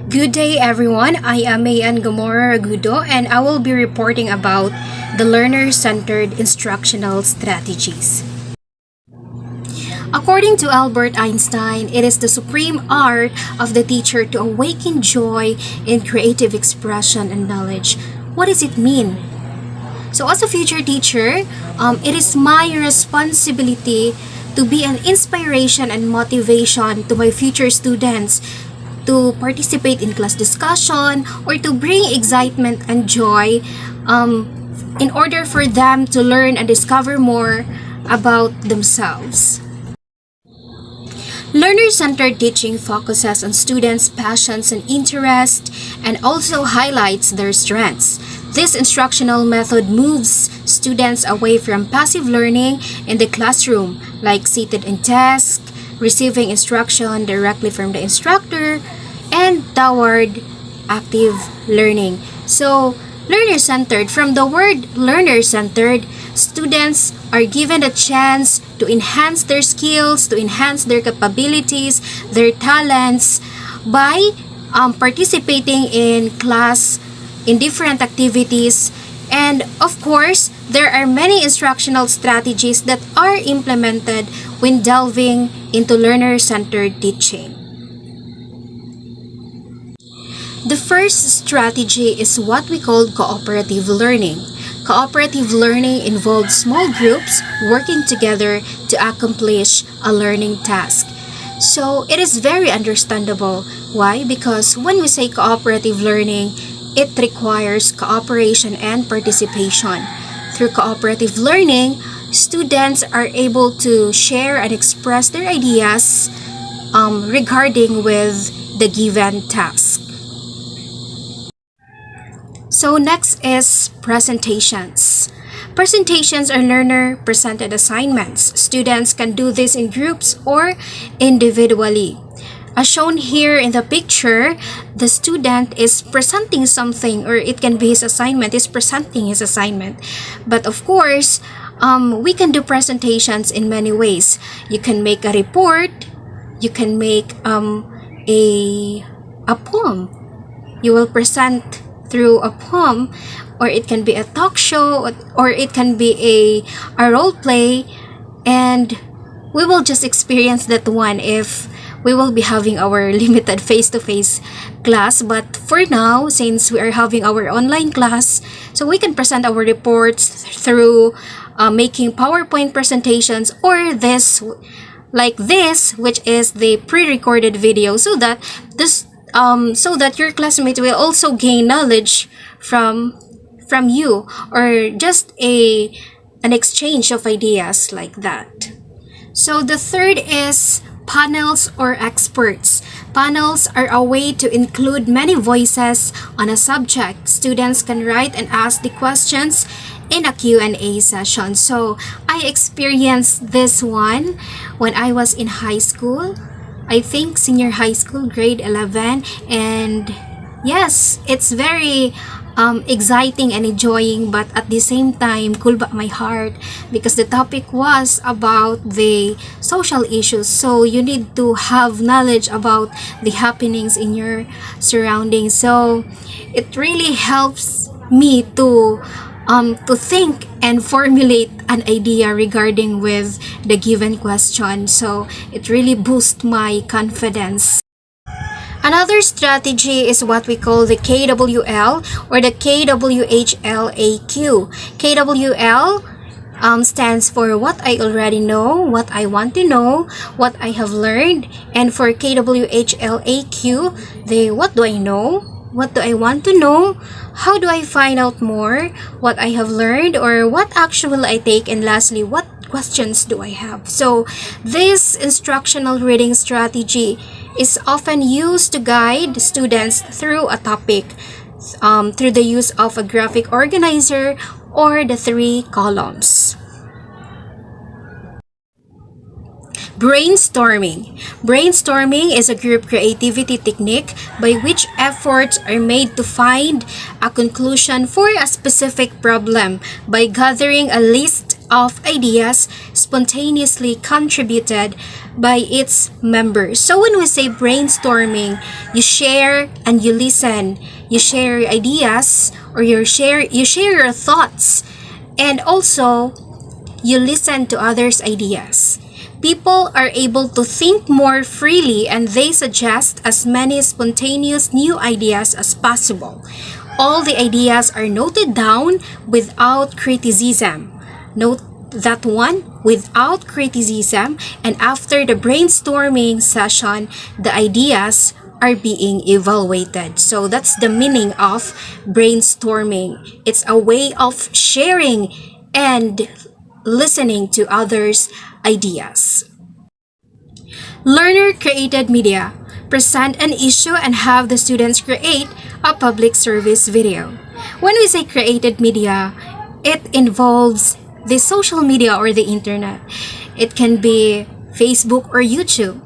Good day everyone, I am Mayan Gamora Ragudo and I will be reporting about the learner-centered instructional strategies. According to Albert Einstein, it is the supreme art of the teacher to awaken joy in creative expression and knowledge. What does it mean? So as a future teacher, it is my responsibility to be an inspiration and motivation to my future students to participate in class discussion or to bring excitement and joy in order for them to learn and discover more about themselves. Learner-centered teaching focuses on students' passions and interests and also highlights their strengths. This instructional method moves students away from passive learning in the classroom, like seated in desk, receiving instruction directly from the instructor, and toward active learning. So, learner-centered, from the word learner-centered, students are given a chance to enhance their skills, to enhance their capabilities, their talents by participating in class, in different activities. And of course, there are many instructional strategies that are implemented when delving into learner-centered teaching. The first strategy is what we call cooperative learning. Cooperative learning involves small groups working together to accomplish a learning task. So it is very understandable. Why? Because when we say cooperative learning, it requires cooperation and participation. Through cooperative learning, students are able to share and express their ideas regarding with the given task. So next is presentations. Presentations are learner-presented assignments. Students can do this in groups or individually. As shown here in the picture, the student is presenting something, or it can be his assignment, is presenting his assignment. But of course, we can do presentations in many ways. You can make a report, you can make a poem. You will present through a poem, or it can be a talk show, or it can be a role play, and we will just experience that one if we will be having our limited face-to-face class. But for now, since we are having our online class, so we can present our reports through making PowerPoint presentations, or this, like this, which is the pre-recorded video, so that your classmates will also gain knowledge from you, or just an exchange of ideas like that. So the third is panels or experts. Panels are a way to include many voices on a subject. Students can write and ask the questions in a Q&A session. So I experienced this one when I was in high school. I think senior high school, grade 11, and yes, it's very exciting and enjoying, but at the same time cool back my heart, because the topic was about the social issues. So you need to have knowledge about the happenings in your surroundings. So it really helps me to think and formulate an idea regarding with the given question. So it really boosts my confidence. Another strategy is what we call the KWL, or the KWHLAQ. KWL stands for what I already know, what I want to know, what I have learned. And for KWHLAQ, the what do I know, what do I want to know, how do I find out more, what I have learned, or what action will I take, and lastly, what questions do I have. So this instructional reading strategy is often used to guide students through a topic through the use of a graphic organizer or the 3 columns. Brainstorming. Brainstorming is a group creativity technique by which efforts are made to find a conclusion for a specific problem by gathering a list of ideas spontaneously contributed by its members. So when we say brainstorming, you share and you listen. You share your ideas, or you share your thoughts, and also you listen to others' ideas. People are able to think more freely, and they suggest as many spontaneous new ideas as possible. All the ideas are noted down without criticism. Note that one, without criticism, and after the brainstorming session, the ideas are being evaluated. So that's the meaning of brainstorming. It's a way of sharing and listening to others' ideas. Learner-created media. Present an issue and have the students create a public service video. When we say created media, it involves the social media or the internet. It can be Facebook or YouTube.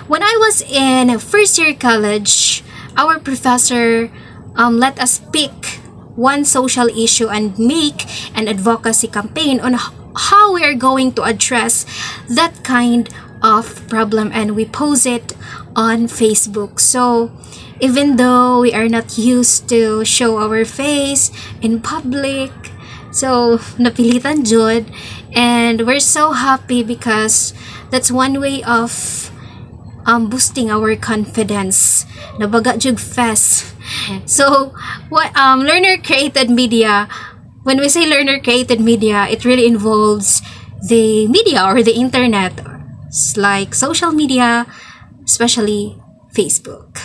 When I was in first year college, our professor let us pick one social issue and make an advocacy campaign on how we are going to address that kind of problem, and we post it on Facebook. So even though we are not used to show our face in public, so napilitan jud, and we're so happy because that's one way of boosting our confidence. Nabaga jud fest. So what learner created media, when we say learner created media, it really involves the media or the internet, like social media, especially Facebook.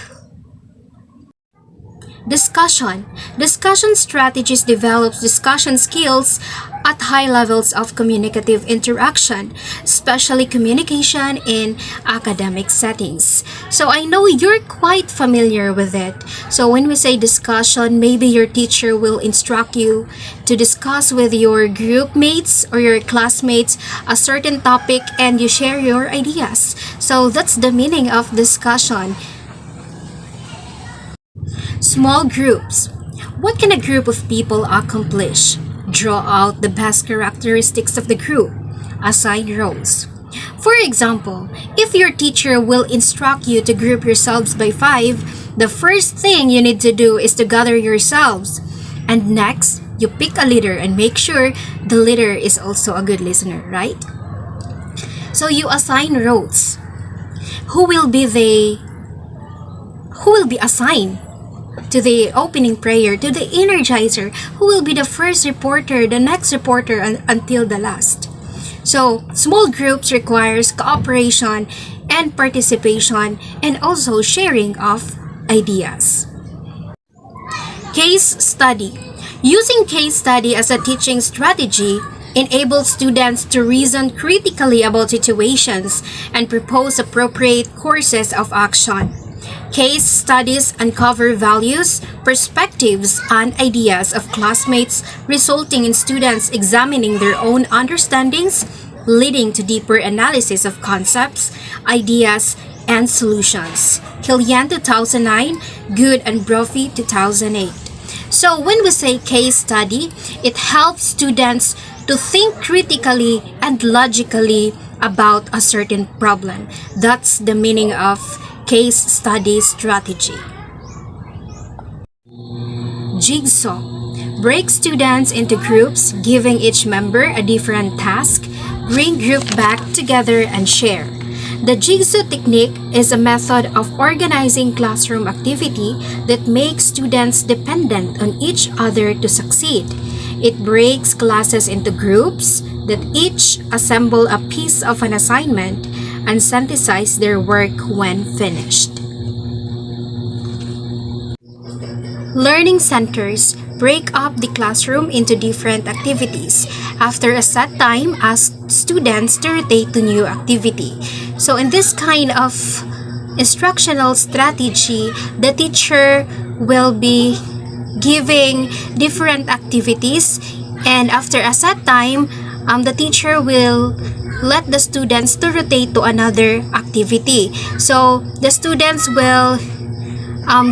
Discussion. Discussion strategies develops discussion skills at high levels of communicative interaction, especially communication in academic settings. So I know you're quite familiar with it. So when we say discussion, maybe your teacher will instruct you to discuss with your group mates or your classmates a certain topic, and you share your ideas. So that's the meaning of discussion. Small groups. What can a group of people accomplish? Draw out the best characteristics of the group. Assign roles. For example, if your teacher will instruct you to group yourselves by 5, the first thing you need to do is to gather yourselves. And next, you pick a leader and make sure the leader is also a good listener, right? So you assign roles. Who will be assigned to the opening prayer, to the energizer? Who will be the first reporter, the next reporter, until the last? So small groups requires cooperation and participation, and also sharing of ideas. Case study. Using case study as a teaching strategy enables students to reason critically about situations and propose appropriate courses of action. Case studies uncover values, perspectives, and ideas of classmates, resulting in students examining their own understandings, leading to deeper analysis of concepts, ideas, and solutions. Killian 2009, Good and Brophy 2008. So when we say case study, it helps students to think critically and logically about a certain problem. That's the meaning of case study strategy. Jigsaw. Break students into groups, giving each member a different task, bring group back together and share. The jigsaw technique is a method of organizing classroom activity that makes students dependent on each other to succeed. It breaks classes into groups that each assemble a piece of an assignment and synthesize their work when finished. Learning centers break up the classroom into different activities. After a set time, ask students to rotate to new activity. So in this kind of instructional strategy, the teacher will be giving different activities, and after a set time, the teacher will let the students to rotate to another activity. So the students will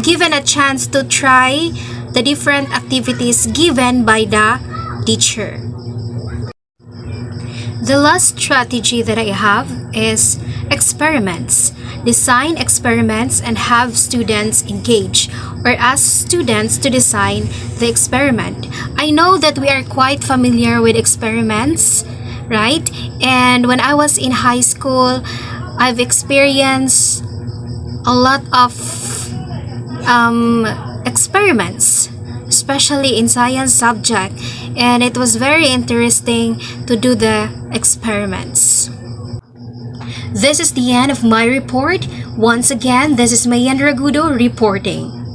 given a chance to try the different activities given by the teacher. The last strategy that I have is experiments. Design experiments and have students engage or ask students to design the experiment. I know that we are quite familiar with experiments, right? And when I was in high school, I've experienced a lot of experiments, especially in science subject, and it was very interesting to do the experiments. This is the end of my report. Once again, this is Mayan Ragudo reporting.